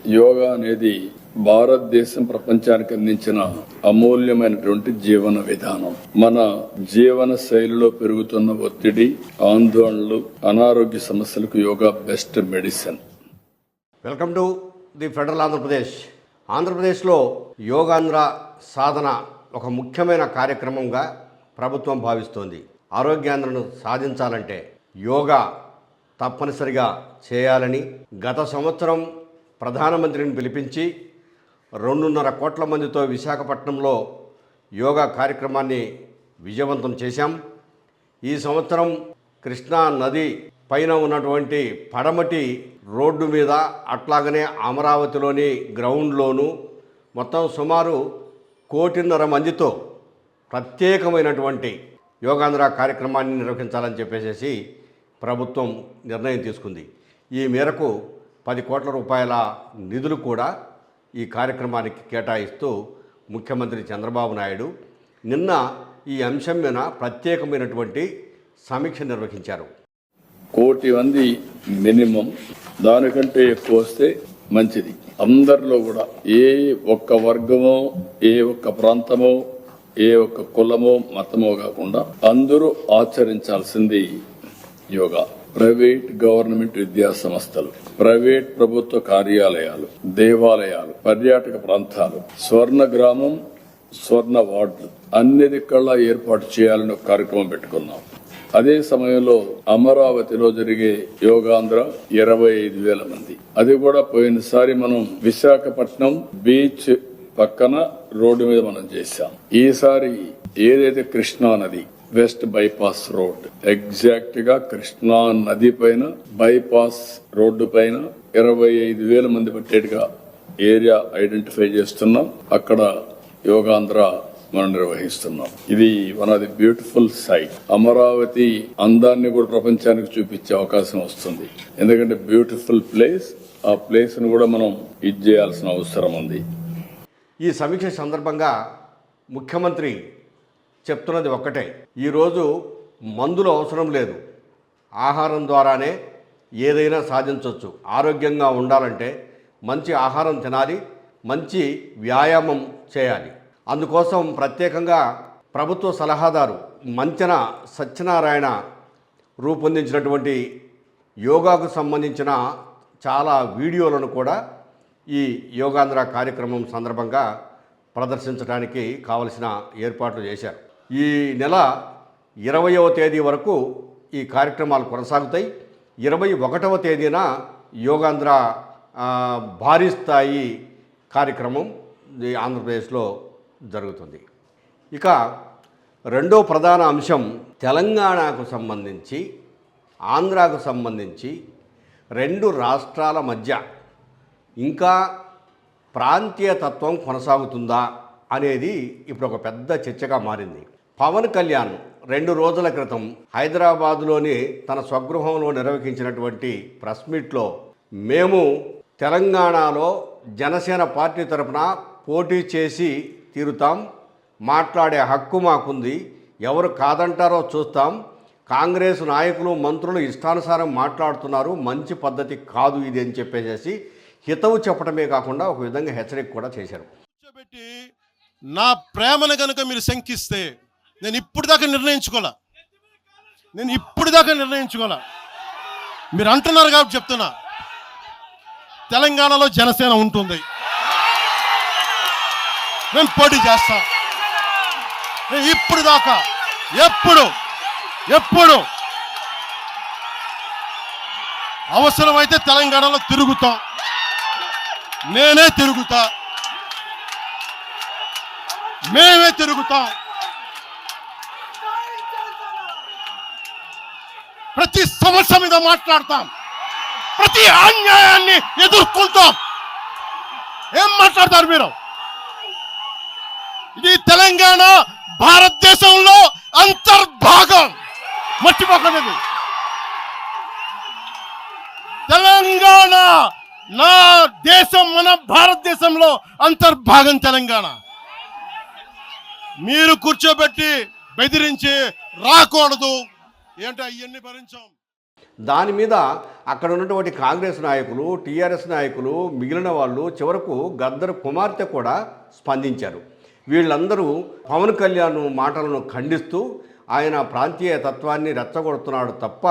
యోగా అనేది భారతదేశం ప్రపంచానికి అందించిన అమూల్యమైనటువంటి జీవన విధానం. మన జీవన శైలిలో పెరుగుతున్న ఒత్తిడి, ఆందోళనలు, అనారోగ్య సమస్యలకు yoga best medicine. Welcome to the federal Andhra Pradesh. ఆంధ్రప్రదేశ్లో యోగాంధ్ర సాధన ఒక ముఖ్యమైన కార్యక్రమంగా ప్రభుత్వం భావిస్తోంది. ఆరోగ్యాంధ్రను సాధించాలంటే యోగా తప్పనిసరిగా చేయాలని గత సంవత్సరం ప్రధానమంత్రిని పిలిపించి 2.5 కోట్ల మందితో విశాఖపట్నంలో యోగా కార్యక్రమాన్ని విజయవంతం చేశాం. ఈ సంవత్సరం కృష్ణా నది పైన ఉన్నటువంటి పడమటి రోడ్డు మీద, అట్లాగనే అమరావతిలోని గ్రౌండ్లోనూ మొత్తం సుమారు 1.5 కోటి మందితో ప్రత్యేకమైనటువంటి యోగాంధ్ర కార్యక్రమాన్ని నిర్వహించాలని చెప్పేసి ప్రభుత్వం నిర్ణయం తీసుకుంది. ఈ మేరకు 10 కోట్ల రూపాయల నిధులు కూడా ఈ కార్యక్రమానికి కేటాయిస్తూ ముఖ్యమంత్రి చంద్రబాబు నాయుడు నిన్న ఈ అంశం మీద ప్రత్యేకమైనటువంటి సమీక్ష నిర్వహించారు. 1 కోటి మంది మినిమం, దానికంటే ఎక్కువ వస్తే మంచిది. అందరిలో కూడా ఏ ఒక్క వర్గమో, ఏ ఒక్క ప్రాంతమో, ఏ ఒక్క కులమో, మతమో కాకుండా అందరూ ఆచరించాల్సింది యోగా. ప్రైవేట్, గవర్నమెంట్ విద్యా సంస్థలు, ప్రైవేట్ ప్రభుత్వ కార్యాలయాలు, దేవాలయాలు, పర్యాటక ప్రాంతాలు, స్వర్ణ గ్రామం, స్వర్ణ వార్డులు అన్ని దిక్కల్లా ఏర్పాటు చేయాలని ఒక కార్యక్రమం పెట్టుకున్నాం. అదే సమయంలో అమరావతిలో జరిగే యోగాంధ్ర 25,000 మంది. అది కూడా పోయినసారి మనం విశాఖపట్నం బీచ్ పక్కన రోడ్డు మీద మనం చేశాం. ఈసారి ఏదైతే కృష్ణా నది వెస్ట్ బైపాస్ రోడ్, ఎగ్జాక్ట్ గా కృష్ణా నది పైన బైపాస్ రోడ్డు పైన 25,000 మంది పట్టేట్టుగా ఏరియా ఐడెంటిఫై చేస్తున్నాం. అక్కడ యోగాంధ్ర మనం నిర్వహిస్తున్నాం. ఇది one of the beautiful site. Amaravati అందాన్ని కూడా ప్రపంచానికి చూపించే అవకాశం వస్తుంది. ఎందుకంటే బ్యూటిఫుల్ ప్లేస్, ఆ ప్లేస్ ను కూడా మనం ఇది చేయాల్సిన అవసరం ఉంది. ఈ సమీక్ష సందర్భంగా ముఖ్యమంత్రి చెప్తున్నది ఒక్కటే, ఈరోజు మందులు అవసరం లేదు, ఆహారం ద్వారానే ఏదైనా సాధించవచ్చు. ఆరోగ్యంగా ఉండాలంటే మంచి ఆహారం తినాలి, మంచి వ్యాయామం చేయాలి. అందుకోసం ప్రత్యేకంగా ప్రభుత్వ సలహాదారు మంచన సత్యనారాయణ రూపొందించినటువంటి యోగాకు సంబంధించిన చాలా వీడియోలను కూడా ఈ యోగాంధ్ర కార్యక్రమం సందర్భంగా ప్రదర్శించడానికి కావలసిన ఏర్పాట్లు చేశారు. ఈ నెల 20వ తేదీ వరకు ఈ కార్యక్రమాలు కొనసాగుతాయి. 21వ తేదీన యోగాంధ్ర భారీ స్థాయి కార్యక్రమం ఆంధ్రప్రదేశ్లో జరుగుతుంది. ఇక రెండో ప్రధాన అంశం, తెలంగాణకు సంబంధించి ఆంధ్రాకు సంబంధించి 2 రాష్ట్రాల మధ్య ఇంకా ప్రాంతీయతత్వం కొనసాగుతుందా అనేది ఇప్పుడు ఒక పెద్ద చర్చగా మారింది. పవన్ కళ్యాణ్ 2 రోజుల క్రితం హైదరాబాదులోని తన స్వగృహంలో నిర్వహించినటువంటి ప్రెస్ మీట్లో మేము తెలంగాణలో జనసేన పార్టీ తరఫున పోటీ చేసి తీరుతాం, మాట్లాడే హక్కు మాకుంది, ఎవరు కాదంటారో చూస్తాం, కాంగ్రెస్ నాయకులు మంత్రులు ఇష్టానుసారం మాట్లాడుతున్నారు, మంచి పద్ధతి కాదు ఇది అని చెప్పేసి హితవు చెప్పడమే కాకుండా ఒక విధంగా హెచ్చరిక కూడా చేశారు. నా ప్రేమను కనుక మీరు శంకిస్తే నేను ఇప్పుడు దాకా నిర్ణయించుకోలే. మీరు అంటున్నారు కాబట్టి చెప్తున్నా, తెలంగాణలో జనసేన ఉంటుంది, నేను పోటీ చేస్తా. నేను ఇప్పుడు దాకా ఎప్పుడు అవసరమైతే తెలంగాణలో తిరుగుతాం, నేనే తిరుగుతా, మేమే తిరుగుతాం. ప్రతి సమస్య మీద మాట్లాడతాం, ప్రతి అన్యాయాన్ని ఎదుర్కొంటాం. ఏం మాట్లాడతారు మీరు? ఇది తెలంగాణ భారతదేశంలో అంతర్భాగం, మర్చిపోకండి. తెలంగాణ నా దేశం, మన భారతదేశంలో అంతర్భాగం తెలంగాణ. మీరు కూర్చోబెట్టి బెదిరించి రాకూడదు. ఏంటో అవన్నీ భరించాం. దాని మీద అక్కడ ఉన్నటువంటి కాంగ్రెస్ నాయకులు, టీఆర్ఎస్ నాయకులు, మిగిలిన వాళ్ళు చివరకు గద్దర్ కుమార్తె కూడా స్పందించారు. వీళ్ళందరూ పవన్ కళ్యాణ్ మాటలను ఖండిస్తూ ఆయన ప్రాంతీయ తత్వాన్ని రెచ్చగొడుతున్నాడు తప్ప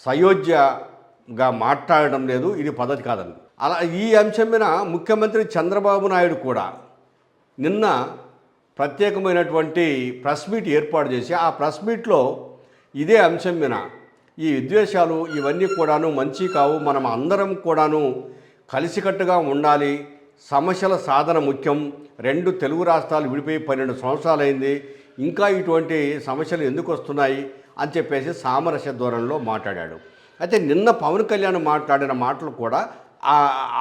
సయోధ్యగా మాట్లాడడం లేదు, ఇది పద్ధతి కాదని. అలా ఈ అంశం మీద ముఖ్యమంత్రి చంద్రబాబు నాయుడు కూడా నిన్న ప్రత్యేకమైనటువంటి ప్రెస్ మీట్ ఏర్పాటు చేసి ఆ ప్రెస్ మీట్లో ఇదే అంశం మీద ఈ విద్వేషాలు ఇవన్నీ కూడాను మంచి కావు, మనం అందరం కూడాను కలిసికట్టుగా ఉండాలి, సమస్యల సాధన ముఖ్యం, 2 తెలుగు రాష్ట్రాలు విడిపోయి 12 సంవత్సరాలైంది, ఇంకా ఇటువంటి సమస్యలు ఎందుకు వస్తున్నాయి అని చెప్పేసి సామరస్య ధోరణిలో మాట్లాడాడు. అయితే నిన్న పవన్ కళ్యాణ్ మాట్లాడిన మాటలు కూడా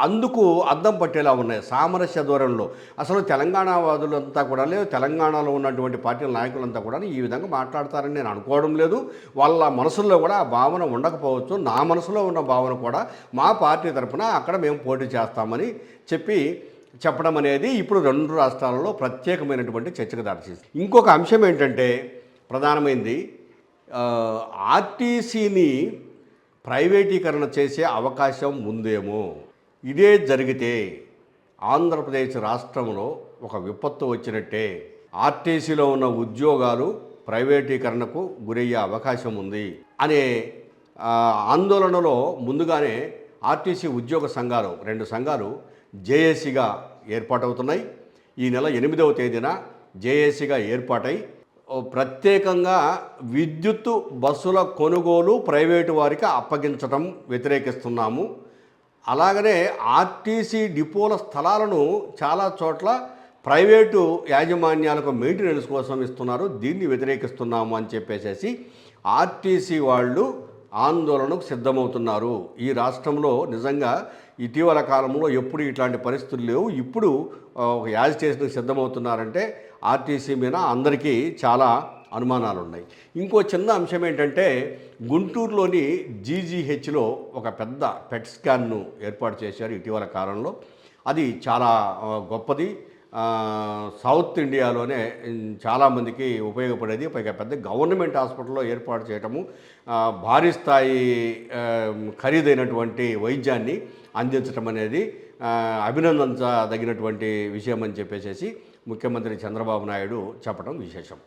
అందుకు అద్దం పట్టేలా ఉన్నాయి. సామరస్య ధోరణిలో అసలు తెలంగాణ వాదులంతా కూడా లేదు, తెలంగాణలో ఉన్నటువంటి పార్టీల నాయకులంతా కూడా ఈ విధంగా మాట్లాడతారని నేను అనుకోవడం లేదు. వాళ్ళ మనసుల్లో కూడా ఆ భావన ఉండకపోవచ్చు. నా మనసులో ఉన్న భావన కూడా మా పార్టీ తరఫున అక్కడ మేము పోటీ చేస్తామని చెప్పడం అనేది ఇప్పుడు 2 రాష్ట్రాలలో ప్రత్యేకమైనటువంటి చర్చకు దారితీసింది. ఇంకొక అంశం ఏంటంటే ప్రధానమైనది, ఆర్టీసీని ప్రైవేటీకరణ చేసే అవకాశం ఉందేమో. ఇదే జరిగితే ఆంధ్రప్రదేశ్ రాష్ట్రంలో ఒక విపత్తు వచ్చినట్టే. ఆర్టీసీలో ఉన్న ఉద్యోగాలు ప్రైవేటీకరణకు గురయ్యే అవకాశం ఉంది అనే ఆందోళనలో ముందుగానే ఆర్టీసీ ఉద్యోగ సంఘాలు 2 సంఘాలు జేఏసీగా ఏర్పాటవుతున్నాయి. ఈ నెల 8వ తేదీన జేఏసీగా ఏర్పాటై ప్రత్యేకంగా విద్యుత్తు బస్సుల కొనుగోలు ప్రైవేటు వారికి అప్పగించడం వ్యతిరేకిస్తున్నాము. అలాగనే ఆర్టీసీ డిపోల స్థలాలను చాలా చోట్ల ప్రైవేటు యాజమాన్యాలకు మెయింటెనెన్స్ కోసం ఇస్తున్నారు, దీన్ని వ్యతిరేకిస్తున్నాము అని చెప్పేసి ఆర్టీసీ వాళ్ళు ఆందోళనకు సిద్ధమవుతున్నారు. ఈ రాష్ట్రంలో నిజంగా ఇటీవల కాలంలో ఎప్పుడు ఇట్లాంటి పరిస్థితులు లేవు. ఇప్పుడు ఒక యాజిటేషన్కి సిద్ధమవుతున్నారంటే ఆర్టీసీ మీద అందరికీ చాలా అనుమానాలు ఉన్నాయి. ఇంకో చిన్న అంశం ఏంటంటే గుంటూరులోని జీజీహెచ్లో ఒక పెద్ద పెట్ స్కాన్ను ఏర్పాటు చేశారు ఇటీవల కాలంలో. అది చాలా గొప్పది. సౌత్ ఇండియాలోనే చాలామందికి ఉపయోగపడేది. పైగా పెద్ద గవర్నమెంట్ హాస్పిటల్లో ఏర్పాటు చేయటము, భారీ స్థాయి ఖరీదైనటువంటి వైద్యాన్ని అందించడం అనేది అభినందించదగినటువంటి విషయం అని చెప్పేసి ముఖ్యమంత్రి చంద్రబాబు నాయుడు చెప్పడం విశేషం.